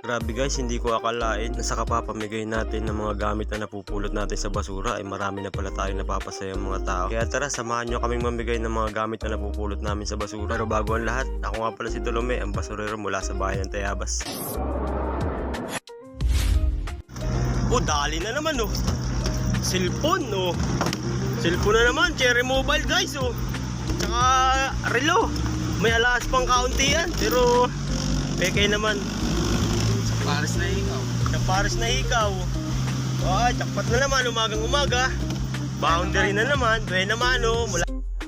Grabe guys, hindi ko akalain na sa kapapamigay natin ng mga gamit na napupulot natin sa basura ay marami na pala tayong napapasayang mga tao. Kaya tara, samahan nyo kaming mamigay ng mga gamit na napupulot namin sa basura. Pero bago ang lahat, ako nga pala si Tolome, ang basurero mula sa bayan ng Tayabas. Oh, dali na naman oh. Cellphone oh. Cellphone na naman, cherry mobile guys oh. Tsaka relo. May alas pang kaunti yan, pero peke naman. Paris na ikaw. Sa Paris na ikaw. Oh, jackpot na naman, umagang-umaga. Boundary na naman, buena mano.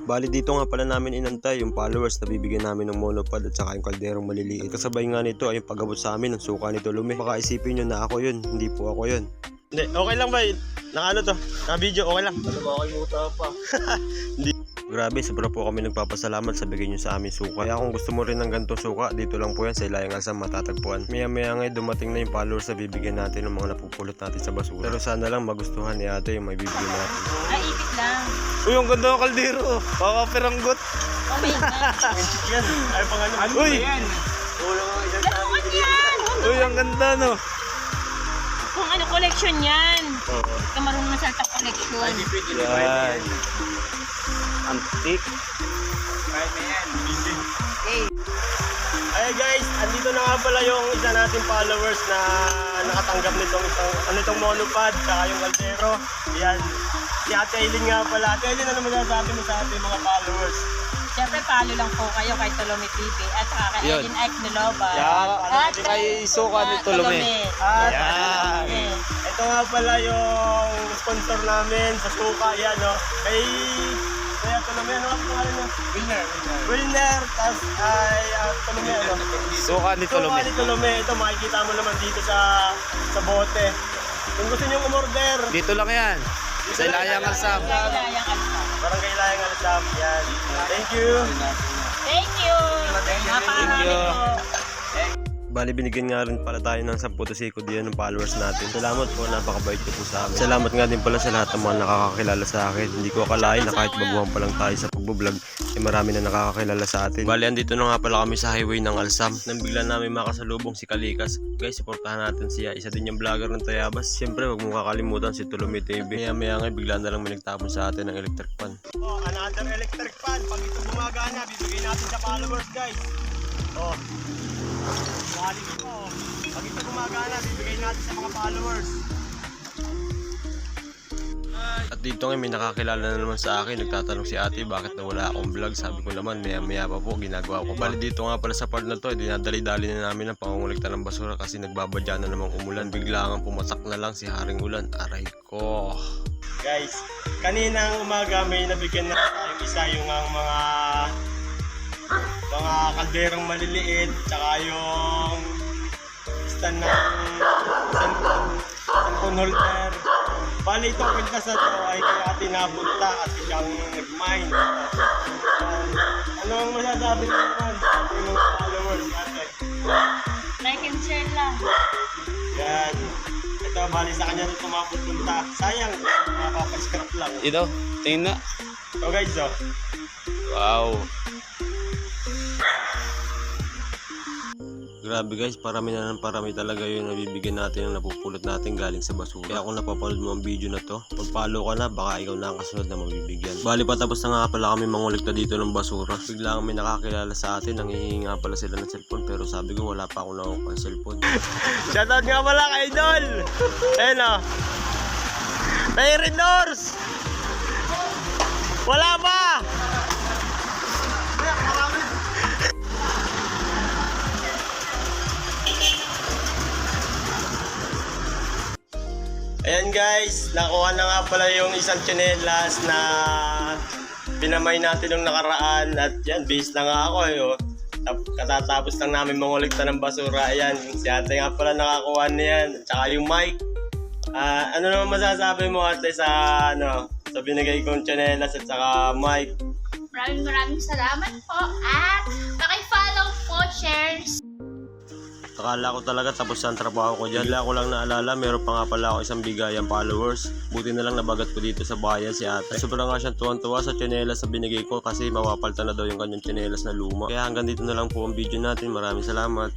Bali dito nga pala namin inantay yung followers na bibigyan namin ng monopod at saka yung kalderong maliliit. Kasabay nga nito ay yung pag-abot sa amin ng suka ni Tolome. Baka isipin nyo na ako yun, hindi po ako yun. Hindi, okay lang ba? Naka ano to? Naka video, okay lang. Ano ba kayo muta pa? Hindi. Grabe, sobra po kami nagpapasalamat sa bigay nyo sa aming suka. Kaya kung gusto mo rin ng ganitong suka, dito lang po yan sa Ilayang Alsam matatagpuan. Maya nga dumating na yung followers na bibigyan natin ng mga napupulot natin sa basura. Pero sana lang magustuhan ni ate yung may bibigyan natin. Ay, ipit lang. Uy, ang ganda ng kaldero. Kakaperanggot. Oh my God. Yan, ay pang ano. Uy! Laruan yan! Uy, ang ganda no. Kung ano collection yan. Oo. Hindi ka marunong ng salta collection. Yan. Antik. Kahit na yan. Okay. Ay guys, andito na nga pala yung isa nating followers na nakatanggap nitong monopod tsaka yung kaldero. Yan. Si Ate Aileen nga pala. Ate Aileen, ano masasabi mo sa ating mga followers? Siyempre, follow lang po kayo kay Tolome TV at saka kay Yun. Ellen Ike Niloba. Yan. At Kay Suka ni Tolome. At Yan. Okay. ito nga pala yung sponsor namin sa suka. Yan no. Kay Kuya Tolome, ano ang pangalan niya? Wilner. Tapos ay Tolome ano? Suka ni Suka ni Tolome. Ito makikita mo naman dito sa bote. Kung gusto niyo umorder, Dito lang yan. Sa Ilayang Alsam. Ilayang Alsam. parang kailangan nga sa yan. Thank you. Thank you. Napakarami you. po. Bali, binigyan nga rin pala tayo ng 10 siko diyan ng followers natin. Salamat po, napakabait niyo po sa amin. Salamat nga din pala sa lahat ng mga nakakakilala sa akin. Hindi ko akalain na kahit baguhan pa lang tayo sa pagbo-vlog, eh marami na nakakakilala sa atin. Bali, andito na nga pala kami sa highway ng Alsam. Nang bigla namin makasalubong si Kalikas. Guys, supportahan natin siya. Isa din yung vlogger ng Tayabas. Siyempre, wag mo kakalimutan si Tolome TV. Maya nga, bigla na lang may nagtapon sa atin ng electric fan. Oh, another electric fan. Pag ito gumagana, bibigay natin sa followers, guys. Oh. Bali ito. Pag ito gumagana, bibigay natin sa mga followers. At dito nga may nakakilala na naman sa akin. Nagtatanong si ate bakit nawala akong vlog. Sabi ko naman maya pa po ginagawa ko. Bali dito nga pala sa part na to, dinadali-dali na namin ang pangungulikta ng basura kasi nagbabadya na namang umulan. Biglang pumatak na lang si Haring Ulan. Aray ko. Guys, kaninang umaga may nabigyan na tayong isa yung mga kalderong maliliit tsaka yung stand ng cellphone holder. Bali itong kwintas na to ay kay ate napunta at siyang nag-mine. Ano ang masasabi ko naman sa ating mga followers ate? Like and share lang. Yan. Ito bali sa kanya ito mapupunta. Sayang, makapag-scrap lang. Ito, tingin na. So guys oh. Wow. Grabe guys, parami na ng parami talaga yung nabibigyan natin ng napupulot natin galing sa basura. Kaya kung napapanood mo ang video na to, pag-follow ka na, baka ikaw na ang kasunod na mabibigyan. Bali patapos na nga pala kami mangulikta dito ng basura. Biglang may nakakilala sa atin, nanghihingi nga pala sila ng cellphone. Pero sabi ko wala pa akong nakuha ng cellphone. Shoutout nga pala kay Idol! Ayun o. Mayrin Doors! Wala pa! Ayan guys, nakuha na nga pala yung isang tsinelas na pinamay natin nung nakaraan. At yan, base na nga ako oh. Katatapos lang namin mangulikta ng basura. Ayan, si ate nga pala nakakuha niyan. At saka yung mic. Ano naman masasabi mo ate sa sa binigay kong tsinelas at saka mic? Maraming salamat po at paki-follow po, shares. Akala ko talaga tapos ang trabaho ko dyan. Bigla ko lang naalala, meron pa nga pala ako isang bigayang followers. Buti na lang nabagat ko dito sa bayan si ate. Sobrang nga siyang tuwang-tuwa sa tsinelas na binigay ko kasi mawapalta na daw yung kanyang tsinelas na luma. Kaya hanggang dito na lang po ang video natin. Maraming salamat.